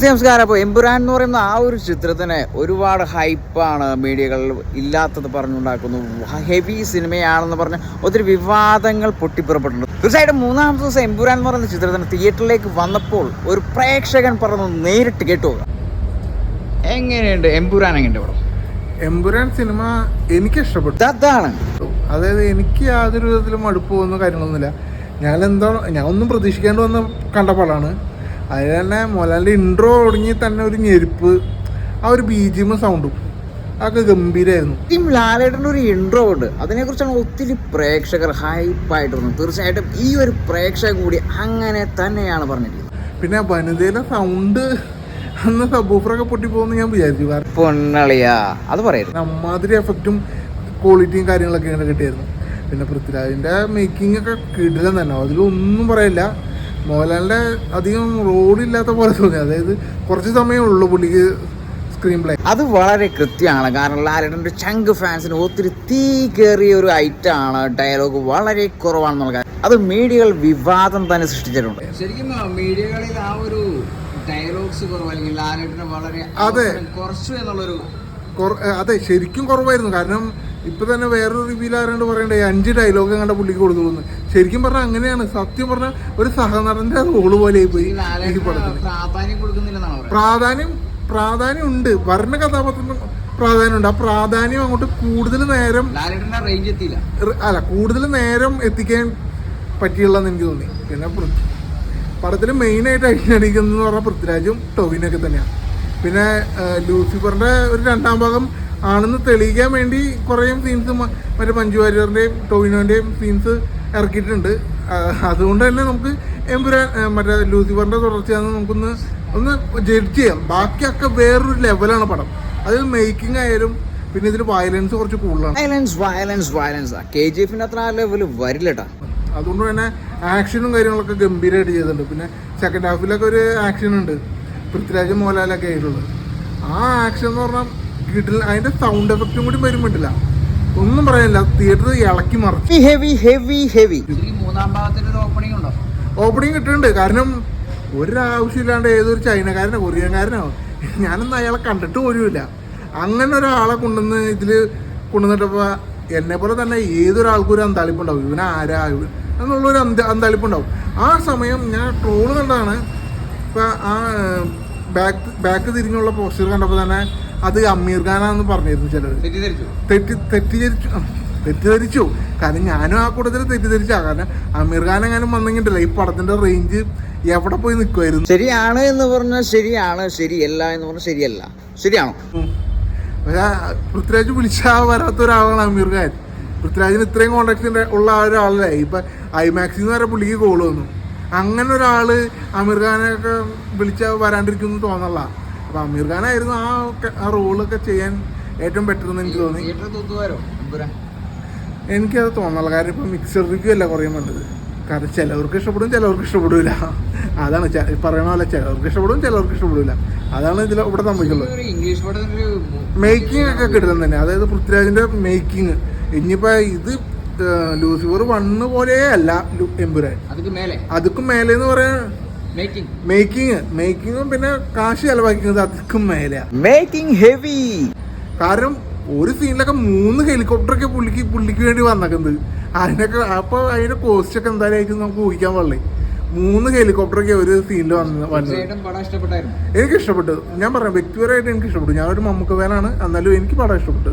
നമസ്കാരം. അപ്പോൾ എമ്പുരാൻ എന്ന് പറയുന്ന ആ ഒരു ചിത്രത്തിന് ഒരുപാട് ഹൈപ്പാണ് മീഡിയകൾ ഇല്ലാത്തത് പറഞ്ഞുണ്ടാക്കുന്നു. ഹെവി സിനിമയാണെന്ന് പറഞ്ഞ് ഒത്തിരി വിവാദങ്ങൾ പൊട്ടിപ്പുറപ്പെട്ടിട്ടുണ്ട്. തീർച്ചയായിട്ടും മൂന്നാമത്തെ ദിവസം എമ്പുരാൻ എന്ന് പറയുന്ന ചിത്രത്തിന് തിയേറ്ററിലേക്ക് വന്നപ്പോൾ ഒരു പ്രേക്ഷകൻ പറഞ്ഞു നേരിട്ട് കേട്ടു. എങ്ങനെയുണ്ട് എമ്പുരാൻ? എങ്ങനെയുണ്ട് പടം? എമ്പുരാൻ സിനിമ എനിക്ക് ഇഷ്ടപ്പെട്ടു. അതാണ്, അതായത് എനിക്ക് യാതൊരു വിധത്തിലും മടുപ്പ് പോകുന്ന കാര്യങ്ങളൊന്നുമില്ല. ഞാൻ ഒന്നും പ്രതീക്ഷിക്കാണ്ട് വന്ന് കണ്ട പടമാണ്. അതിൽ തന്നെ മോഹൻലാലിൻ്റെ ഇൻട്രോ തുടങ്ങി തന്നെ ഒരു ഞെരുപ്പ്, ആ ഒരു BGM സൗണ്ടും അതൊക്കെ ഗംഭീരമായിരുന്നു. ലാലേട്ടൻ്റെ ഒരു ഇൻട്രോ ഉണ്ട്, അതിനെക്കുറിച്ചാണ് ഒത്തിരി പ്രേക്ഷകർ ഹൈപ്പായിട്ട് വന്നത്. തീർച്ചയായിട്ടും ഈ ഒരു പ്രേക്ഷകൻ കൂടി അങ്ങനെ തന്നെയാണ് പറഞ്ഞിരിക്കുന്നത്. പിന്നെ വനിതയിലെ സൗണ്ട് അന്ന് സബൂഫറൊക്കെ പൊട്ടിപ്പോകുമെന്ന് ഞാൻ വിചാരിച്ചു. പൊന്നളിയാ, അത് പറയുന്നത് അമ്മാതിരി എഫക്റ്റും ക്വാളിറ്റിയും കാര്യങ്ങളൊക്കെ ഇങ്ങനെ കിട്ടിയായിരുന്നു. പിന്നെ പൃഥ്വിരാജിൻ്റെ മേക്കിംഗ് ഒക്കെ കിടിലം തന്നെ, അതിലൊന്നും പറയില്ല. മോഹൻലാലിൻ്റെ അധികം റോളില്ലാത്ത പോലെ തോന്നി. അതായത് കുറച്ച് സമയമേ ഉള്ളൂ പുള്ളിക്ക് സ്ക്രീൻ പ്ലേ. അത് വളരെ കൃത്യമാണ്. കാരണം ലാലേട്ടൻ്റെ ചങ്ക് ഫാൻസിന് ഒത്തിരി തീ കയറിയ ഒരു ഐറ്റമാണ്. ഡയലോഗ് വളരെ കുറവാണെന്നുള്ള കാര്യം അത് മീഡിയകൾ വിവാദം തന്നെ സൃഷ്ടിച്ചിട്ടുണ്ട്. ശരിക്കും മീഡിയകളിൽ ആ ഒരു ഡയലോഗ്സ് കുറവ്, അല്ലെങ്കിൽ ലാലേട്ടന് വളരെ കുറച്ചു എന്നുള്ളൊരു അതെ ശരിക്കും കുറവായിരുന്നു. കാരണം ഇപ്പൊ തന്നെ വേറൊരു റിവ്യൂൽ ആരാണ്ട് പറയണ്ടേ 5 ഡയലോഗ് കണ്ട പുള്ളിക്ക് കൊടുത്തു പോകുന്നു. ശരിക്കും പറഞ്ഞാൽ അങ്ങനെയാണ്. സത്യം പറഞ്ഞാൽ ഒരു സഹനടന്റെ റോള് പോലെ പോയി ഈ പടത്തിന്. പ്രാധാന്യം ഉണ്ട്, ഭരണ കഥാപാത്രത്തിന് പ്രാധാന്യമുണ്ട്. ആ പ്രാധാന്യം അങ്ങോട്ട് കൂടുതൽ നേരം കൂടുതൽ നേരം എത്തിക്കാൻ പറ്റിയുള്ളതെന്ന് എനിക്ക് തോന്നി. പിന്നെ പടത്തിൽ മെയിനായിട്ട് അടിക്കുന്നത് പറഞ്ഞാൽ പൃഥ്വിരാജും ടോവിനൊക്കെ തന്നെയാണ്. പിന്നെ ലൂസിഫറിന്റെ ഒരു 2ാം ഭാഗം ആണെന്ന് തെളിയിക്കാൻ വേണ്ടി കുറേ സീൻസ് മറ്റേ മഞ്ജു വാര്യറിൻ്റെയും ടോവിനോൻ്റെയും സീൻസ് ഇറക്കിയിട്ടുണ്ട്. അതുകൊണ്ട് തന്നെ നമുക്ക് എമ്പുരാൻ മറ്റേ ലൂസിഫറിൻ്റെ തുടർച്ചയാണെന്ന് ഒന്ന് ജഡ്ജ് ചെയ്യാം. ബാക്കിയൊക്കെ വേറൊരു ലെവലാണ് പടം. അതിൽ മേക്കിംഗ് ആയാലും പിന്നെ ഇതിൽ വയലൻസ് കുറച്ച് കൂടുതലാണ്. KGF അത്ര ലെവൽ വരില്ലട്ടാ. അതുകൊണ്ട് തന്നെ ആക്ഷനും കാര്യങ്ങളൊക്കെ ഗംഭീരമായിട്ട് ചെയ്തിട്ടുണ്ട്. പിന്നെ സെക്കൻഡ് ഹാഫിലൊക്കെ ഒരു ആക്ഷൻ ഉണ്ട് പൃഥ്വിരാജും മോഹൻലാലൊക്കെ ആയിട്ടുള്ളത്. ആ ആക്ഷൻ എന്ന് പറഞ്ഞാൽ കിട്ടില്ല. അതിന്റെ സൗണ്ട് എഫക്റ്റും കൂടി വരുമ്പോട്ടില്ല, ഒന്നും പറയാനില്ല. തിയേറ്റർ ഇളക്കി മറിച്ച് ഓപ്പണിംഗ് കിട്ടുന്നുണ്ട്. കാരണം ഒരാവശ്യമില്ലാണ്ട് ഏതൊരു ചൈനക്കാരനോ കൊറിയൻകാരനോ, ഞാനൊന്നും അയാളെ കണ്ടിട്ട് പോലുമില്ല, അങ്ങനെ ഒരാളെ കൊണ്ടുവന്നിട്ടപ്പോൾ എന്നെ പോലെ തന്നെ ഏതൊരാൾക്കും ഒരു അന്താളിപ്പുണ്ടാവും. ഇവനാരാ എന്നുള്ളൊരു അന്താളിപ്പുണ്ടാവും. ആ സമയം ഞാൻ ട്രോള് കണ്ടതാണ്. ഇപ്പം ആ ബാക്ക് തിരിഞ്ഞുള്ള പോസ്റ്റർ കണ്ടപ്പോൾ തന്നെ അത് അമീർ ഖാനാന്ന് പറഞ്ഞിരുന്നു ചിലർ. തെറ്റിദ്ധരിച്ചു. കാരണം ഞാനും ആ കൂട്ടത്തിൽ തെറ്റിദ്ധരിച്ചാ. കാരണം അമീർ ഖാൻ എങ്ങാനും വന്നെങ്കിണ്ടല്ലോ ഈ പടത്തിന്റെ റേഞ്ച് എവിടെ പോയി നിൽക്കുമായിരുന്നു. ശരിയാണ് എന്ന് പറഞ്ഞാൽ ശരിയാണ്, ശരിയല്ല എന്ന് പറഞ്ഞാൽ ശരിയല്ല. ശരിയാണോ? പക്ഷേ പൃഥ്വിരാജ് വിളിച്ചാ വരാത്ത ഒരാളാണ് അമീർ ഖാൻ. പൃഥ്വിരാജിന് ഇത്രയും കോണ്ടാക്ട് ഉള്ള ഒരാളല്ലേ. ഇപ്പം IMAX വരെ പുള്ളിക്ക് കോള് വന്നു. അങ്ങനെ ഒരാൾ അമീർ ഖാനൊക്കെ വിളിച്ചാൽ വരാണ്ടിരിക്കുമെന്ന് തോന്നല്ല. അപ്പം അമീർ ഖാനായിരുന്നു ആ റോളൊക്കെ ചെയ്യാൻ ഏറ്റവും ബെറ്റർ എന്ന് എനിക്ക് തോന്നി. എനിക്കത് തോന്നല്ല. കാരണം ഇപ്പം മിക്സഡ് റിവ്യൂ അല്ല കുറേ വേണ്ടത്. കാരണം ചിലവർക്ക് ഇഷ്ടപ്പെടും, ചിലവർക്ക് ഇഷ്ടപ്പെടില്ല. അതാണ് പറയണ പോലെ, ചിലവർക്ക് ഇഷ്ടപ്പെടും, ചിലവർക്ക് ഇഷ്ടപ്പെടില്ല. അതാണ് ഇവിടെ സംഭവിക്കുള്ളത്. മേക്കിംഗ് ഒക്കെ കിട്ടുന്നത് തന്നെ. അതായത് പൃഥ്വിരാജിന്റെ മേക്കിംഗ് ഇനിയിപ്പോൾ ഇത് ലൂസിഫർ 1 പോലെ അല്ല എമ്പുരാൻ, അതുക്കും മേലെ എന്ന് പറയാൻ മേക്കിങ്ങും പിന്നെ കാശ് ചെലവാക്കുന്നത് അതുക്കും മേലെ. ഹെവി. കാരണം ഒരു സീനിലൊക്കെ 3 ഹെലികോപ്റ്ററൊക്കെ പുള്ളിക്ക് വേണ്ടി വന്നേക്കുന്നത്. അതിനൊക്കെ അപ്പോൾ അതിന്റെ കോസ്റ്റ് ഒക്കെ എന്തായാലും ആയിരിക്കും നമുക്ക് ഊഹിക്കാൻ പാടില്ലേ. 3 ഹെലികോപ്റ്ററൊക്കെ ഒരു സീനിൽ വന്നത്. എനിക്ക് ഇഷ്ടപ്പെട്ടു. ഞാൻ പറയാം, വ്യക്തിപരമായിട്ട് എനിക്ക് ഇഷ്ടപ്പെട്ടു. ഞാനൊരു മമ്മൂക്ക ഫാനാണ്, എന്നാലും എനിക്ക് പടം ഇഷ്ടപ്പെട്ടു.